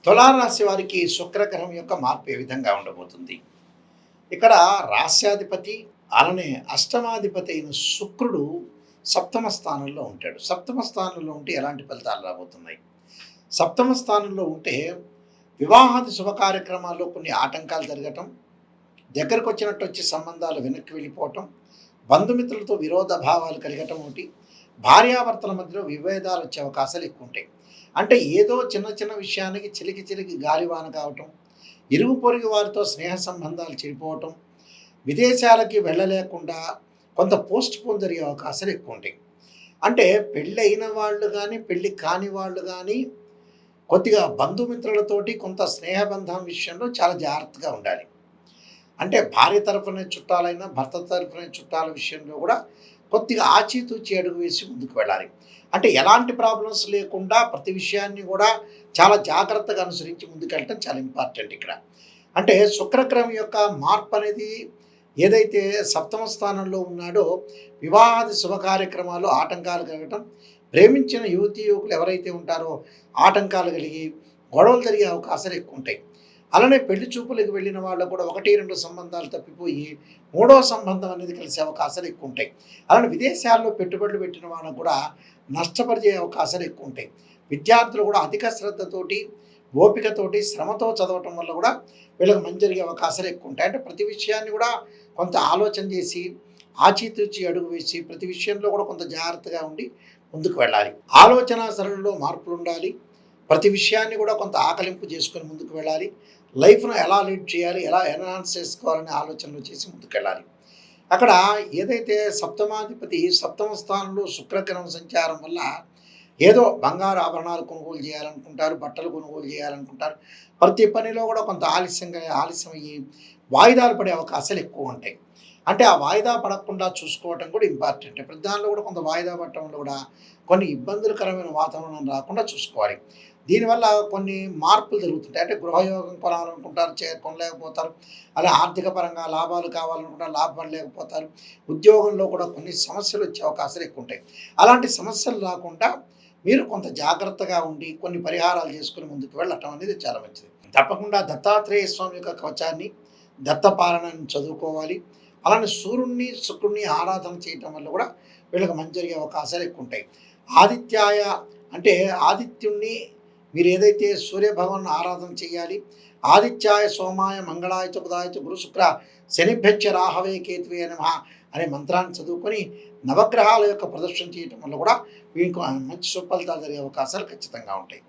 తులారాశి వారికి శుక్రగ్రహం యొక్క మార్పు ఏ విధంగా ఉండబోతుంది? ఇక్కడ రాస్యాధిపతి అలానే అష్టమాధిపతి అయిన శుక్రుడు సప్తమ స్థానంలో ఉంటాడు. సప్తమ స్థానంలో ఉంటే ఎలాంటి ఫలితాలు రాబోతున్నాయి? సప్తమ స్థానంలో ఉంటే వివాహాది శుభ కార్యక్రమాల్లో కొన్ని ఆటంకాలు జరగటం, దగ్గరకు వచ్చినట్టు వచ్చి సంబంధాలు వెనక్కి వెళ్ళిపోవటం, బంధుమిత్రులతో విరోధ భావాలు కలగటం ఒకటి, భార్యాభర్తల మధ్యలో విభేదాలు వచ్చే అవకాశాలు ఎక్కువ ఉంటాయి. అంటే ఏదో చిన్న చిన్న విషయానికి చిలికి చిలికి గాలివాన కావటం, ఇరుగు పొరుగు వారితో స్నేహ సంబంధాలు చెడిపోవటం, విదేశాలకి వెళ్ళలేకుండా కొంత పోస్ట్ పోన్ జరిగే అవకాశాలు ఎక్కువ ఉంటాయి. అంటే పెళ్ళి అయిన వాళ్ళు కానీ పెళ్ళి కాని వాళ్ళు కానీ కొద్దిగా బంధుమిత్రులతోటి కొంత స్నేహబంధం విషయంలో చాలా జాగ్రత్తగా ఉండాలి. అంటే భార్య తరఫున చుట్టాలైనా భర్త తరఫున చుట్టాల విషయంలో కూడా కొద్దిగా ఆచితూచి అడుగు వేసి ముందుకు వెళ్ళాలి. అంటే ఎలాంటి ప్రాబ్లమ్స్ లేకుండా ప్రతి విషయాన్ని కూడా చాలా జాగ్రత్తగా అనుసరించి ముందుకెళ్ళటం చాలా ఇంపార్టెంట్ ఇక్కడ. అంటే శుక్రగ్రహం యొక్క మార్పు అనేది ఏదైతే సప్తమ స్థానంలో ఉన్నాడో వివాహాది శుభ కార్యక్రమాలు ఆటంకాలు కలగటం, ప్రేమించిన యువతీ యువకులు ఎవరైతే ఉంటారో ఆటంకాలు కలిగి గొడవలు జరిగే అవకాశాలు ఎక్కువ ఉంటాయి. అలానే పెళ్లి చూపులకు వెళ్ళిన వాళ్ళు కూడా 1-2 సంబంధాలు తప్పిపోయి మూడవ సంబంధం అనేది కలిసే అవకాశాలు ఎక్కువ ఉంటాయి. అలానే విదేశాల్లో పెట్టుబడులు పెట్టిన వాళ్ళకు కూడా నష్టపరిచే అవకాశాలు ఎక్కువ ఉంటాయి. విద్యార్థులు కూడా అధిక శ్రద్ధతోటి ఓపికతోటి శ్రమతో చదవటం వల్ల కూడా వీళ్ళకి మంచి జరిగే అవకాశాలు ఎక్కువ ఉంటాయి. అంటే ప్రతి విషయాన్ని కూడా కొంత ఆలోచన చేసి ఆచితూచి అడుగు వేసి ప్రతి విషయంలో కూడా కొంత జాగ్రత్తగా ఉండి ముందుకు వెళ్ళాలి. ఆలోచన సరళిలో మార్పులు ఉండాలి. ప్రతి విషయాన్ని కూడా కొంత ఆకలింపు చేసుకొని ముందుకు వెళ్ళాలి. లైఫ్ను ఎలా లీడ్ చేయాలి, ఎలా ఎన్హాన్స్ చేసుకోవాలనే ఆలోచనలు చేసి ముందుకెళ్ళాలి. అక్కడ ఏదైతే సప్తమాధిపతి సప్తమ స్థానంలో శుక్రగ్రహం సంచారం వల్ల ఏదో బంగారు ఆభరణాలు కొనుగోలు చేయాలనుకుంటారు, బట్టలు కొనుగోలు చేయాలనుకుంటారు. ప్రతి పనిలో కూడా కొంత ఆలస్యమయ్యి వాయిదాలు పడే అవకాశాలు ఎక్కువ ఉంటాయి. అంటే ఆ వాయిదా పడకుండా చూసుకోవటం కూడా ఇంపార్టెంట్. ప్రతి దానిలో కూడా కొంత వాయిదా పడటంలో కూడా కొన్ని ఇబ్బందులకరమైన వాతావరణం రాకుండా చూసుకోవాలి. దీనివల్ల కొన్ని మార్పులు జరుగుతుంటాయి. అంటే గృహయోగం కొనాలనుకుంటారు, కొనలేకపోతారు. అలా ఆర్థిక పరంగా లాభాలు కావాలనుకుంటారు, లాభపడలేకపోతారు. ఉద్యోగంలో కూడా కొన్ని సమస్యలు వచ్చే అవకాశాలు ఎక్కువ ఉంటాయి. అలాంటి సమస్యలు రాకుండా మీరు కొంత జాగ్రత్తగా ఉండి కొన్ని పరిహారాలు చేసుకుని ముందుకు వెళ్ళటం అనేది చాలా మంచిది. తప్పకుండా దత్తాత్రేయ స్వామి యొక్క కవచాన్ని దత్తపాలనని చదువుకోవాలి. అలానే సూర్యుడిని శుక్రుడిని ఆరాధన చేయటం వల్ల కూడా వీళ్ళకి మంచి జరిగే అవకాశాలు ఎక్కువ ఉంటాయి. ఆదిత్యాయ అంటే ఆదిత్యుణ్ణి మీరు ఏదైతే సూర్యభగవాన్ ఆరాధన చేయాలి. ఆదిత్యాయ సోమాయ మంగళాయ చ బుధాయ చ గురు శుక్ర శనిభ్యచ్చ రాహవే కేతువే నమః అనే మంత్రాన్ని చదువుకొని నవగ్రహాల యొక్క ప్రదర్శన చేయటం వల్ల కూడా వీళ్ళకి మంచి సుఫలితాలు జరిగే అవకాశాలు ఖచ్చితంగా ఉంటాయి.